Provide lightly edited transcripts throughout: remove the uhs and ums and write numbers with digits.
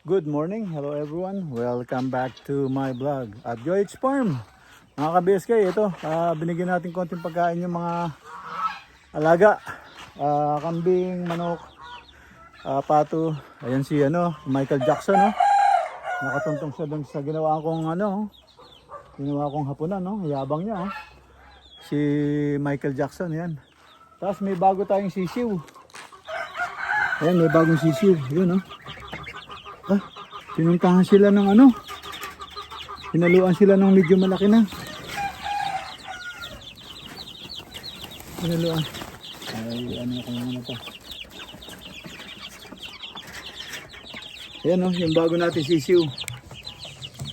Good morning, hello everyone. Welcome back to my vlog at Joy's Farm. Mga ka-BSK, ito, binigyan natin konting pagkain yung mga alaga. Kambing, manok, pato. Ayan si Michael Jackson, no? Nakatuntong siya dun sa ginawa kong hapunan, no? Yabang niya, oh. Si Michael Jackson, yan. Tapos may bago tayong sisiw. Ayan, may bagong sisiw. Yun, no? Pinuntahan sila ng pinaluan sila ng medyo malaki na. Pinaluan. Ay, kung to. Ayan, yung bago natin sisiw.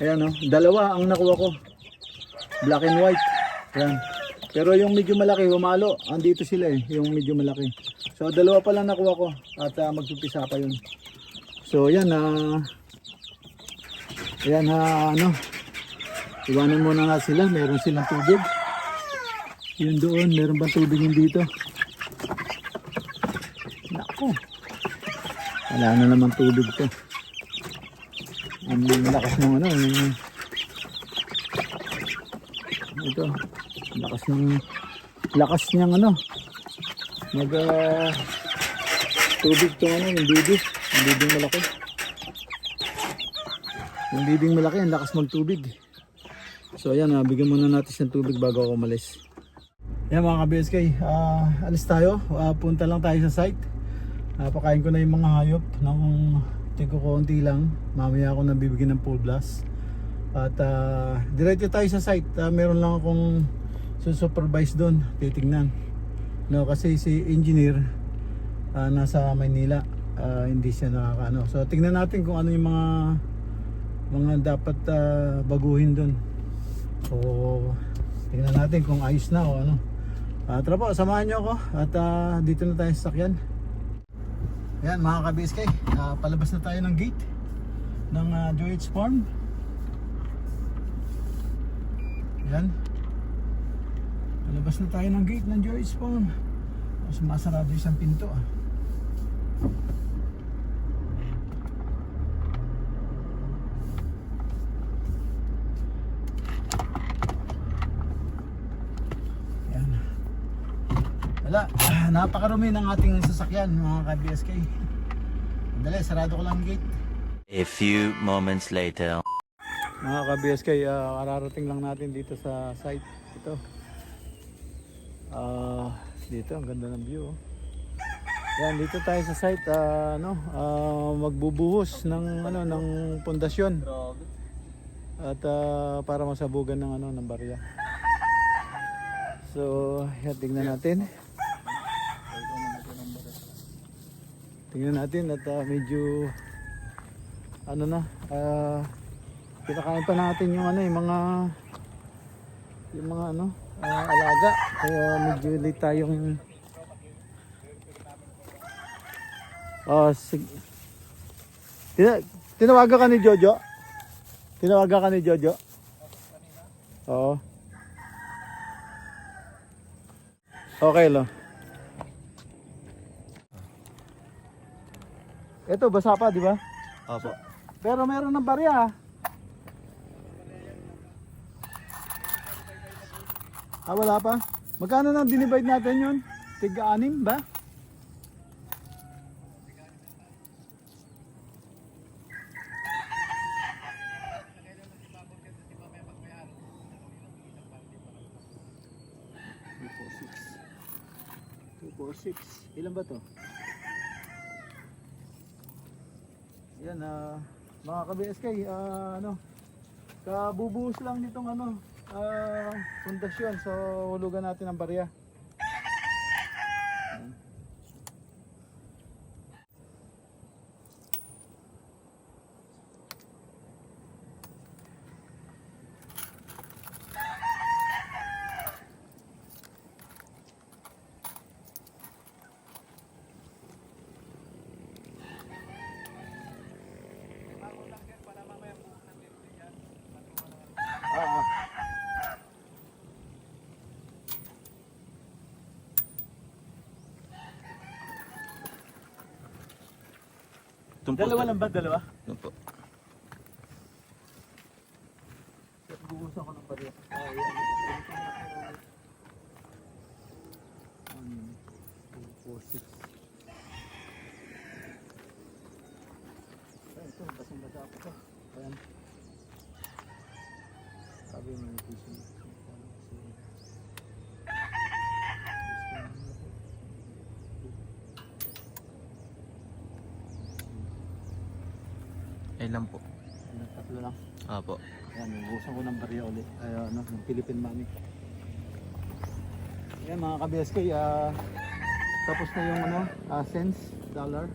Ayan, dalawa ang nakuha ko. Black and white. Ayan. Pero yung medyo malaki, humalo. Andito sila yung medyo malaki. So, dalawa pa lang nakuha ko. At magpipisa pa yun. So, ayan, ayan, iwanan muna nga sila. Meron silang tubig. Yun doon, meron bang tubig yun dito? Naku, wala na naman tubig to. Ang lakas ng ito, lakas niyang mag tubig to, yung diding malaki. Yung diding malaki, ang lakas magtubig. So ayan, bigyan muna natin ng tubig bago ako umalis. Yan mga ka-BSK, alis tayo. Punta lang tayo sa site. Pakain ko na yung mga hayop ng tingko konti lang. Mamaya ako nabibigyan ng full blast. At diretso tayo sa site. Meron lang akong supervise doon, titingnan. No, kasi si engineer nasa Maynila. Hindi siya nakakaano. So tingnan natin kung ano yung mga dapat baguhin doon. So tingnan natin kung ayos na o ano. Tara po, samahan nyo ako at dito na tayo sa sakyan. Ayan mga ka-BSK, palabas na tayo ng gate ng Joy's Farm. Ayan, palabas na tayo ng gate ng Joy's Farm. Sumasarado isang pinto Wala, napakarumi ng ating sasakyan mga ka-BSK. Dali, sarado ko lang ang gate. A few moments later. Mga ka-BSK, kararating lang natin dito sa site. Ito. Dito, ang ganda ng view. Yan, dito tayo sa site. Magbubuhos ng ng pundasyon. At para masabugan ng barya. So, yan, tingnan natin. Tingnan natin at medyo kinakain pa natin yung mga alaga, kaya medyo late tayong tinawagan ka ni Jojo? Tinawagan ka ni Jojo? Oo. Okay lo. Ito basa pa, di ba? Opo. Pero meron ng barya. Wala pa. Magkano nang dinivide natin yun? Tig-6 ba? Six. Ilan ba to? Yan mga ka-BSK, ano, kabubuhos lang nitong ano, pundasyon. So hulugan natin ang barya. Dalawa lang ba? Dalawa? Opo. Bubuhos ako ng barya. Ito, basang-basa ako pa. Ayan. Sabi mo yung piso. Ilan po? Tatlo lang. Opo. Ayan, bubuhusan ko ng barya ulit. Ano, ng Philippine money. Ayan mga ka-BSK, tapos na yung ano, cents, dollar.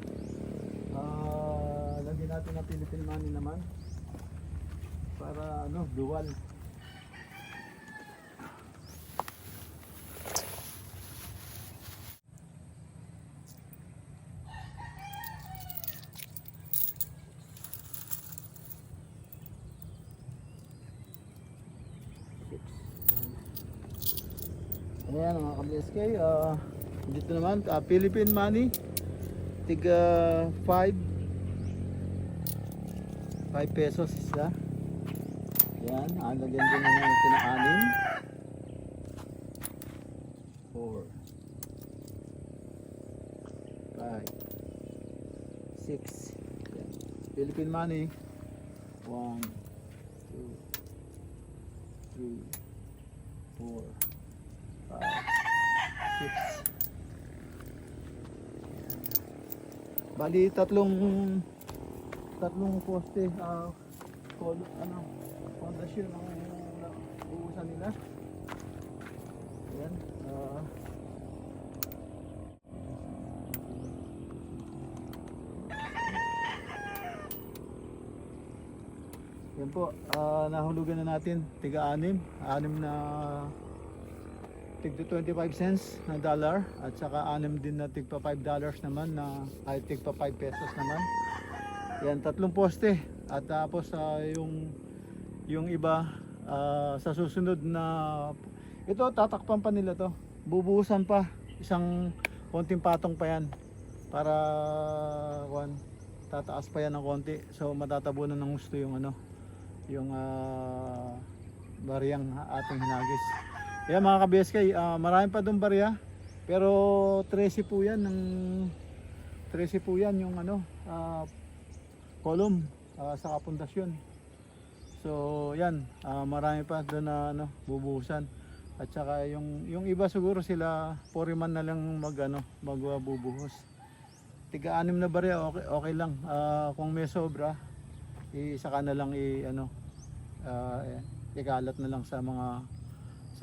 Lagyan natin ng Philippine money naman. Para ano, dual. Ayan mga ka-BSK, dito naman, Philippine money, tiga 5 pesos isa. Ayan, lagyan din naman ito na 6, 4, 5, 6. Ayan. Philippine money, 1, 2, 3, 4, 5, 6. Bali tatlong poste, fondasyon ang uusan nila. Ayan, yan po, nahulugan na natin tiga 6 na tig 25 cents na dollar, at saka 6 din na tigpa $5 naman, na ay tigpa 5 pesos naman. Yan, tatlong poste. At tapos yung iba sa susunod na ito, tatakpan pa nila to, bubuhusan pa, isang konting patong pa yan para tataas pa yan ng konti, so matatabunan ng gusto yung ano, yung bariyang ating hinagis. Yan mga ka-BSK, marami pa doon barya, pero 13 po yan yung ano, column sa kapundasyon. So yan, marami pa doon na ano, bubuhusan. At saka yung iba siguro sila foreman na lang magbubuhos. Tiga 6 na barya, okay lang. Kung may sobra, isaka na lang ikalat na lang sa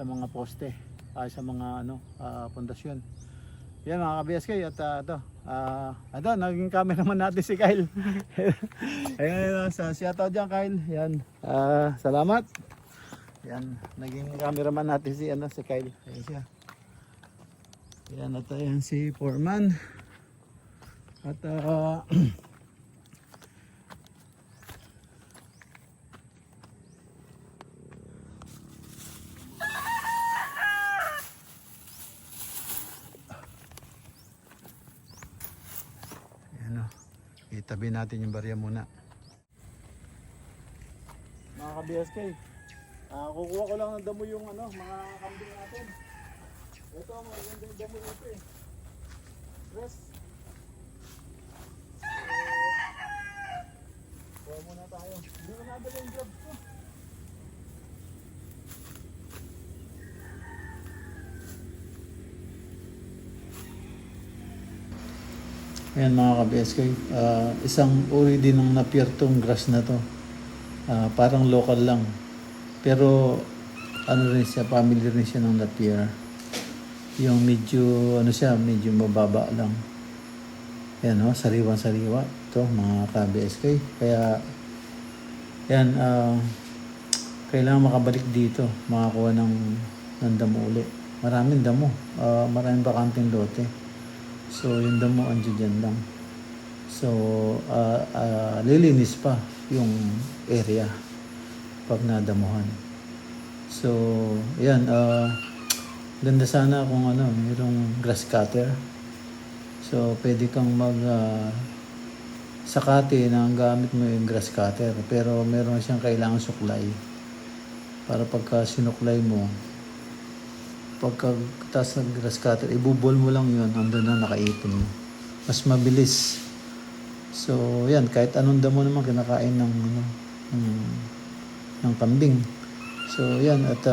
mga poste, sa mga pundasyon. Yan mga ka-BSK, at ito, naging cameraman natin si Kyle. Ayun, shoutout dyan Kyle. Yan, salamat. Yan, naging cameraman natin si Kyle. Ayun siya. Yan, at ayan si Foreman. At itabi natin yung barya muna. Mga ka-BSK, Kukuha ko lang ng damo yung ano, mga kambing natin. Ito, maganda yung damo dito eh. Rest. Kuha muna tayo. Hindi ko nadala yung gloves ko. Ayan mga ka-BSK, isang uri din ng napier tong grass na to. Parang local lang. Pero ano rin siya, family rin siya ng napier. Yung medyo ano siya, medyo mababa lang. Ayan o, sariwan-sariwa. Ito mga ka-BSK. Kaya yan, kailangan makabalik dito, makakuha ng damo uli. Maraming damo, maraming bakanting lote. So yung damo andyan dyan lang. So lilinis pa yung area pag nadamuhan. So yan, ganda sana kung ano, mayroong grass cutter. So pwede kang sakate na ang gamit mo yung grass cutter, pero meron siyang kailangan suklay para pagka sinuklay mo, pagkataas ng grass cutter, ibubol mo lang yun, andun na nakaipon mo. Mas mabilis. So, yan, kahit anong damo naman kinakain ng kambing. So, yan, at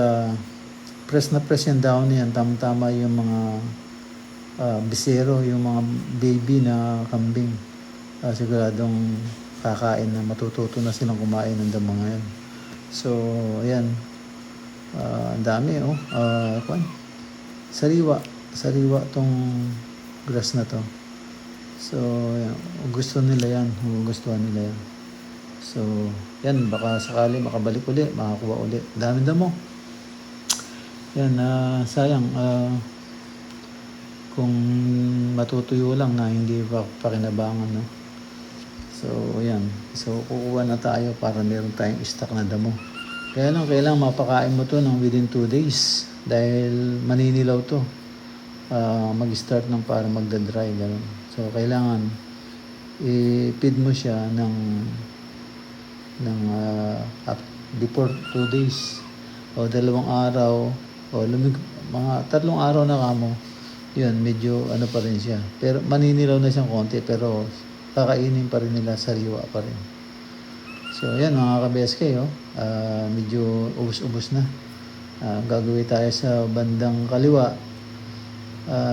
press na press yung down yan, tama-tama yung mga bisero, yung mga baby na kambing. Siguradong kakain na, matututo na silang kumain ng damo ngayon. So, ayan. Ang dami oh. Sariwa tong grass na to. So, yan. Gusto nila yan. Gustuhan nila yan. So, yan. Baka sakali makabalik uli, makakuha uli. Dami damo. Yan. Sayang. Kung matutuyo lang na hindi pa pakinabangan, no? So, yan. So, kukuha na tayo para meron tayong stock na damo. Kaya lang, kailangan mapakain mo to ng within 2 days. Dahil maninilaw to. Mag-start ng para magda-dry. Ganun. So, kailangan i-feed mo siya ng before 2 days. O 2 araw. O mga 3 araw na kamo. Yun, medyo ano pa rin siya. Pero maninilaw na siyang konti. Pero kakainin pa rin nila, sariwa pa rin. So, yan mga ka-BSK, oh. Medyo ubos-ubos na. Gagawin tayo sa bandang kaliwa.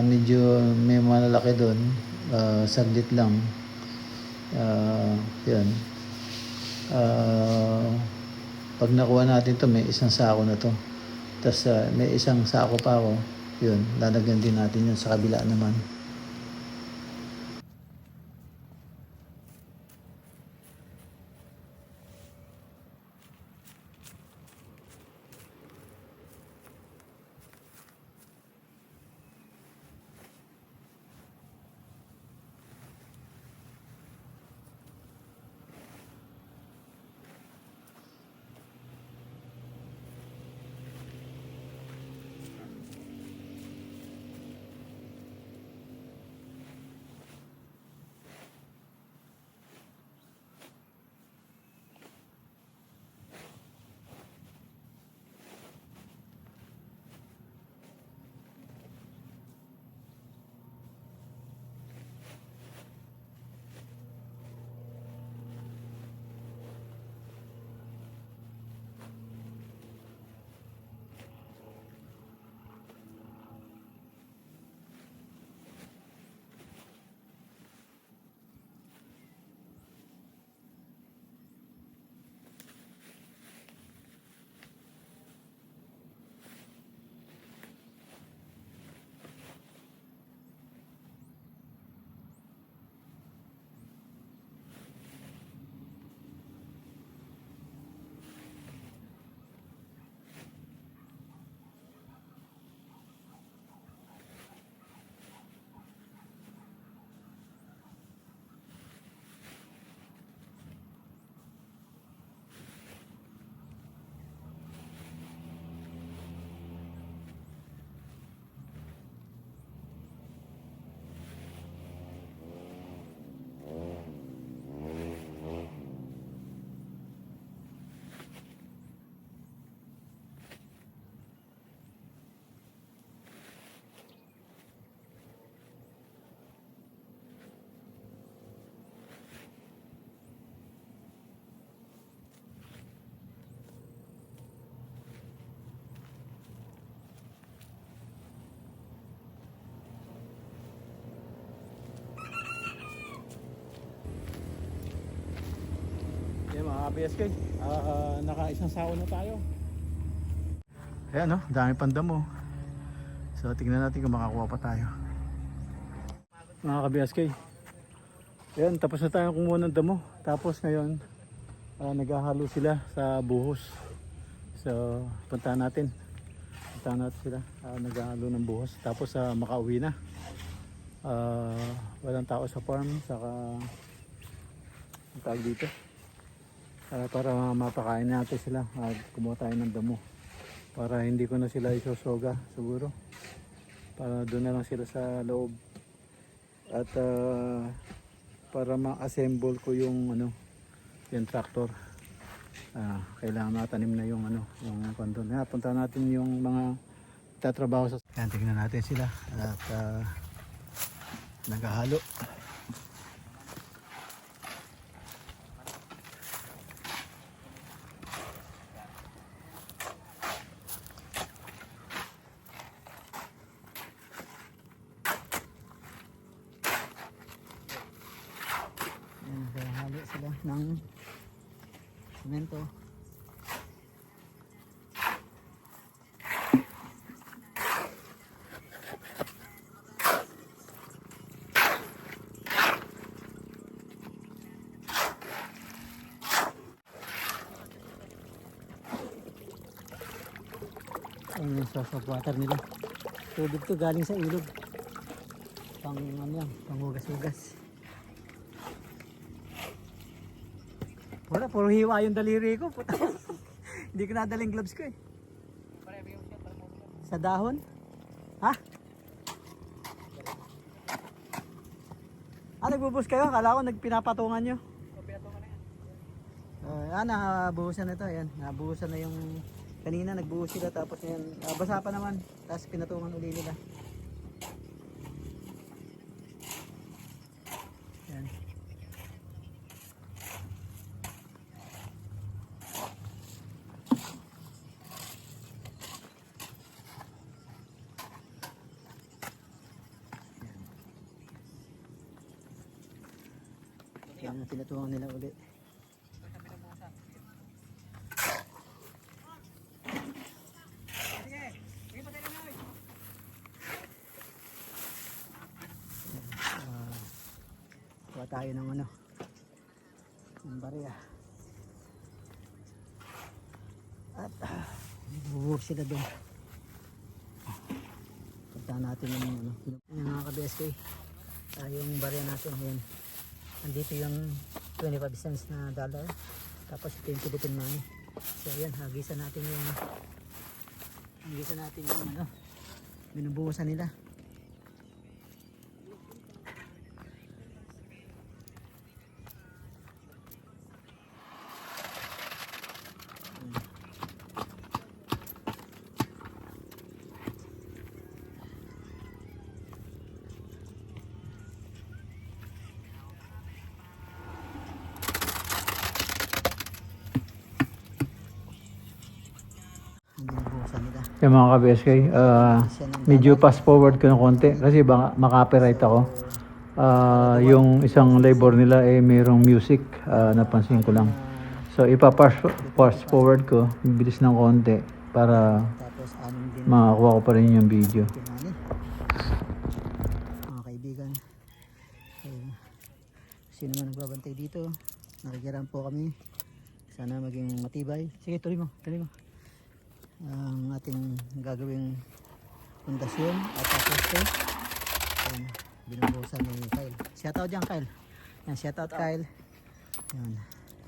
Medyo may malalaki doon. Saglit lang. Yan. Pag nakuha natin to, may isang sako na to. Tapos may isang sako pa ako. Yun, lalagyan din natin yun sa kabila naman. ka-BSK, naka-isang sao na tayo. Ayan no, dami pang damo. So tingnan natin kung makakuha pa tayo. Mga ka-BSK, ayan, tapos na tayo kumuha ng damo. Tapos ngayon, naghahalo sila sa buhos. So puntahan natin sila, naghahalo ng buhos. Tapos makauwi na. Walang tao sa farm, saka ang tawag dito, para mapakain natin sila at kumuha tayo ng damo para hindi ko na sila isosoga siguro, para doon na lang sila sa loob at para ma-assemble ko yung yung tractor. Kailangan matanim na yung yung kondon. Punta natin yung mga tatrabaho sa yan, tingnan natin sila at naghahalo. Naghahalo sila ng semento. Ayun yung source of water nila. Tubig to galing sa ilog. Pang pang hugas-hugas. Wala, puro hiwa yung daliri ko. Hindi ko nadaling gloves ko eh. Sa dahon? Ha? Nagbubus kayo? Akala ko nagpinapatungan nyo. Nabuhusan na ito. Ayan, nabuhusan na yung kanina, nagbuhos sila tapos ngayon basa pa naman. Tapos pinatungan uli nila. Ayan. Ayan, pinatungan nila uli. Kuha tayo ng ng barya. At bubuhos sila doon. Puntahan natin yung mga ka-BSK. Yung barya natin. Ayan. Andito yung 25 cents na dollar. Tapos ito yung Philippine money. So ayan, hagisan natin yung binubuhusan nila. Yung mga ka-BSK, medyo fast forward ko ng konti kasi baka maka-copyright ako. Yung isang labor nila mayroong music, napansin ko lang. So fast forward ko, bilis ng konti para makakuha ko pa rin yung video. Mga kaibigan, sino man nagbabantay dito, nakikiram po kami. Sana maging matibay. Sige, tuloy mo. Ang ating gagawing pundasyon at tapos binubuhusan ni Kyle. Shoutout dyan, Kyle. Yan, shoutout Kyle.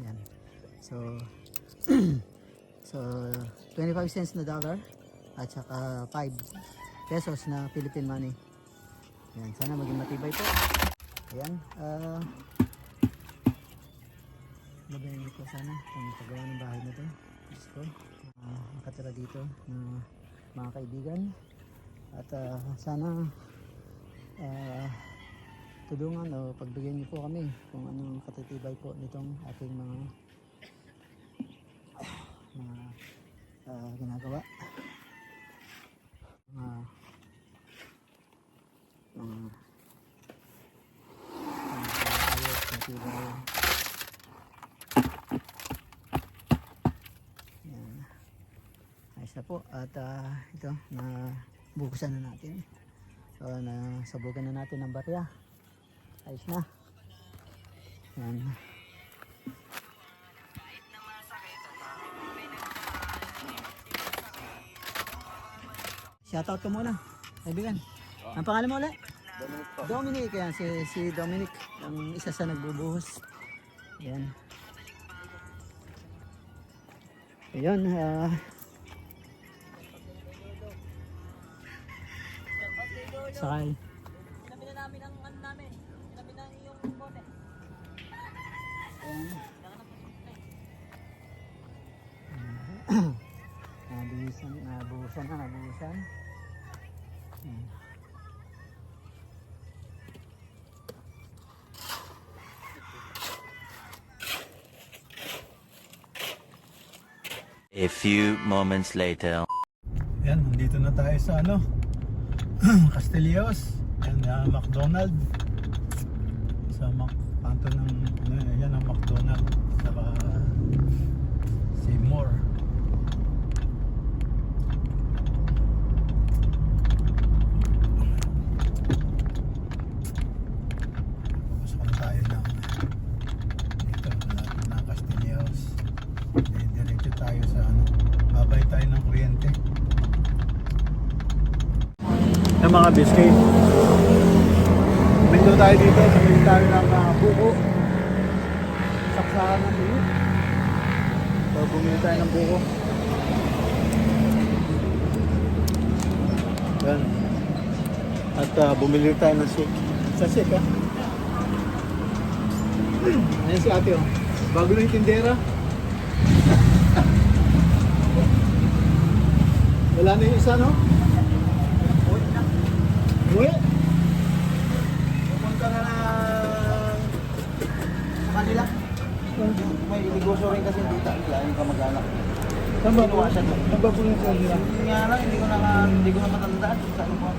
Yan. So 25 cents na dollar at saka 5 pesos na Philippine money. Yan, sana maging matibay po. Ayan, magaling ko sana kung paggawa ng bahay na ito. Gusto nakatira dito na mga kaibigan at sana tulungan o pagbigyan niyo po kami kung anong katitibay po nitong ating mga ginagawa, ayos na po at ito na bukusan na natin. So nasabugan na natin ng barya. Ayos na. Yan. Shoutout ko muna, kaibigan. Ang pangalan mo ulit? Dominic. Yan, si Dominic, ang isa sa nagbubuhos. Yan. Ayun, sakay. Inabi na namin ang ano namin. Inabi na yung bote. Nabuhusan. Yan. A few moments later. Yan, nandito na tayo sa Castillos. Yan, McDonald. Sa kanto ng yan ang McDonald. Saka Seymour. Pupunta tayo ng dito, malapit na Castillos. Diretso tayo sa babay tayo ng kuryente. Yung mga biscuit. Bumili tayo dito, bumili tayo ng buko. Saksakan ng buko. So bumili tayo ng buko. Yan. At bumili tayo ng shake. Sa shake Ayan si ate bago na yung tindera. Wala na yung isa, no? Uwi? Pupunta na sa kanila. May negosyo rin kasi dito. Yung kamag-anak. Saan ba po? Saan ba po yung kanila? Nga lang, hindi ko na matandaan. Saan po?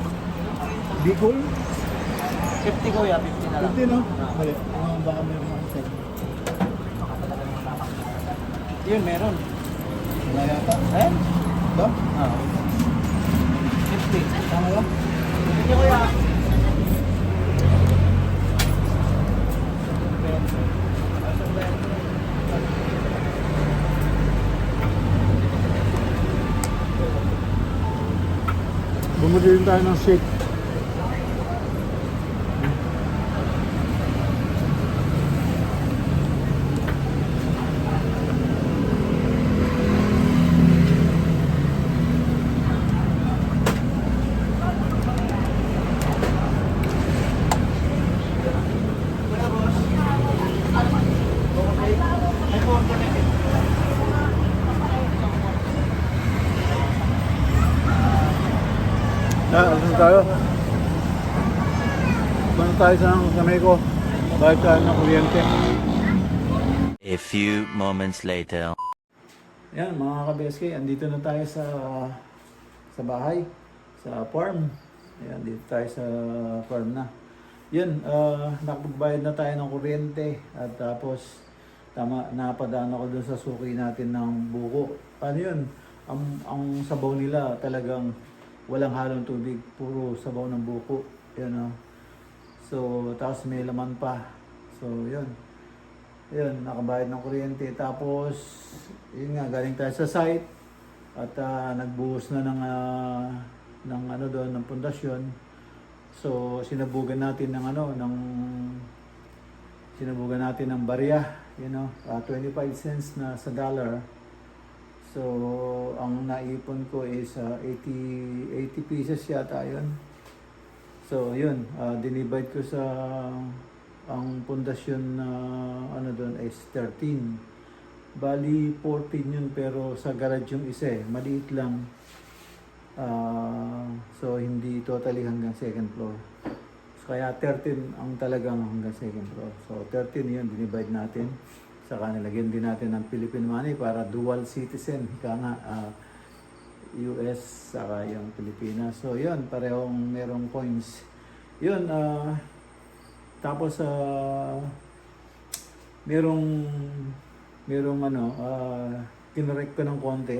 Bicol? 50 ko ya, 50 na lang. 50 no? Mali. Baka meron mga isa. Yun, meron. Wala yata. Eh? Ba? Oo. 50. Tama ba? Hindi ko yan. Bumili rin tayo ng shake. Ano tayo? Ano tayo sa kamay ko? Bakit tayo ng kuryente? A few moments later. Yan mga ka-BSK, andito na tayo sa bahay, sa farm. Ayan, dito tayo sa farm na. Yun, nakapagbayad na tayo ng kuryente at tapos napadaan ako dun sa suki natin ng buko. Ano yun? Ang sabaw nila talagang walang halong tubig, puro sabaw ng buko. Yan So, tapos may laman pa. So, yun. Yun, nakabayad ng kuryente. Tapos, yun nga, galing tayo sa site. At nagbuhos na ng doon, ng pundasyon. So, sinabugan natin ng barya. 25 cents na sa dollar. So, ang naipon ko is 80 pieces yata yun. So, yun, dinivide ko sa ang pundasyon na doon is 13. Bali, 14 yun pero sa garage yung isa maliit lang. So, hindi totally hanggang second floor. So, kaya 13 ang talagang hanggang second floor. So, 13 yun, dinivide natin. Saka nilagyan din natin ng Philippine money para dual citizen. Ika nga, US saka yung Pilipinas. So yun, parehong merong coins. Yun, tapos merong kinorek ko ng konti.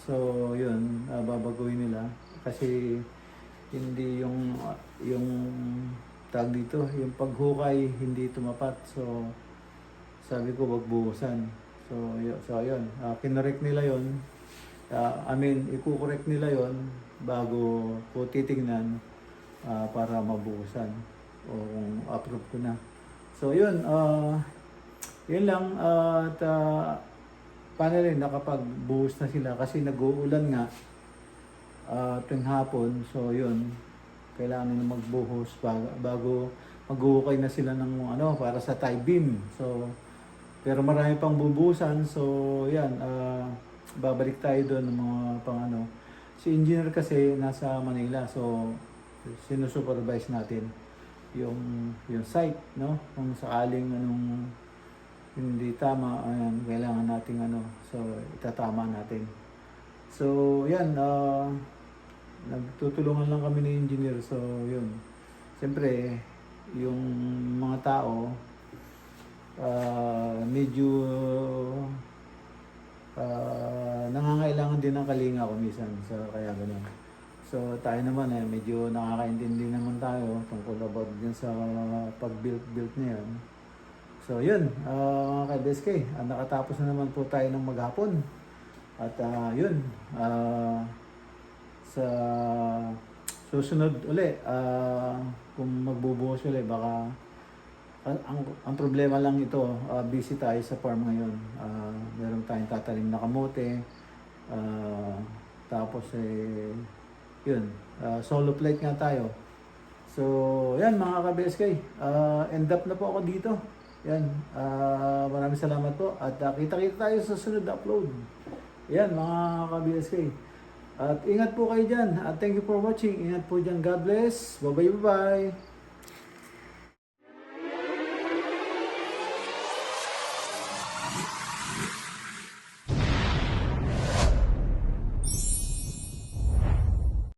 So, yun, babaguhin nila kasi hindi yung tag dito, yung paghukay hindi tumapat. So, sabi ko wag buhusan. So yun, kinorek nila yun. Iko-correct nila yon bago ko titingnan para mabuhusan o kung approve ko na. So yun, yun lang at finally nakapagbuhos na sila kasi nag-uulan nga tuwing hapon. So yun, kailangan na magbuhos bago maghuhukay na sila ng para sa tie beam. So pero marami pang bubuhusan. So yan, babalik tayo doon ng mga si engineer kasi nasa Manila, so sinusupervise natin yung site, no, kung sakaling hindi tama, ayan, kailangan nating so itatama natin. So yan, nagtutulungan lang kami ni engineer. So yun, siyempre yung mga tao medyo nangangailangan din ng kalinga ko minsan, so kaya gano'n. So tayo naman medyo nakakaintindi naman tayo tungkol about din sa pag-build na yan. So yun, mga ka-BSK, nakatapos na naman po tayo ng maghapon. At yun, sa susunod uli, kung magbubuhos uli, baka ang problema lang ito, busy tayo sa farm ngayon. Meron tayong tatanim na kamote. Tapos yun, solo plate nga tayo. So, yan mga ka-BSK. End up na po ako dito. Yan, maraming salamat po. At kita-kita tayo sa sunod na upload. Yan mga ka-BSK. At ingat po kayo dyan. At thank you for watching. Ingat po dyan. God bless. Bye-bye.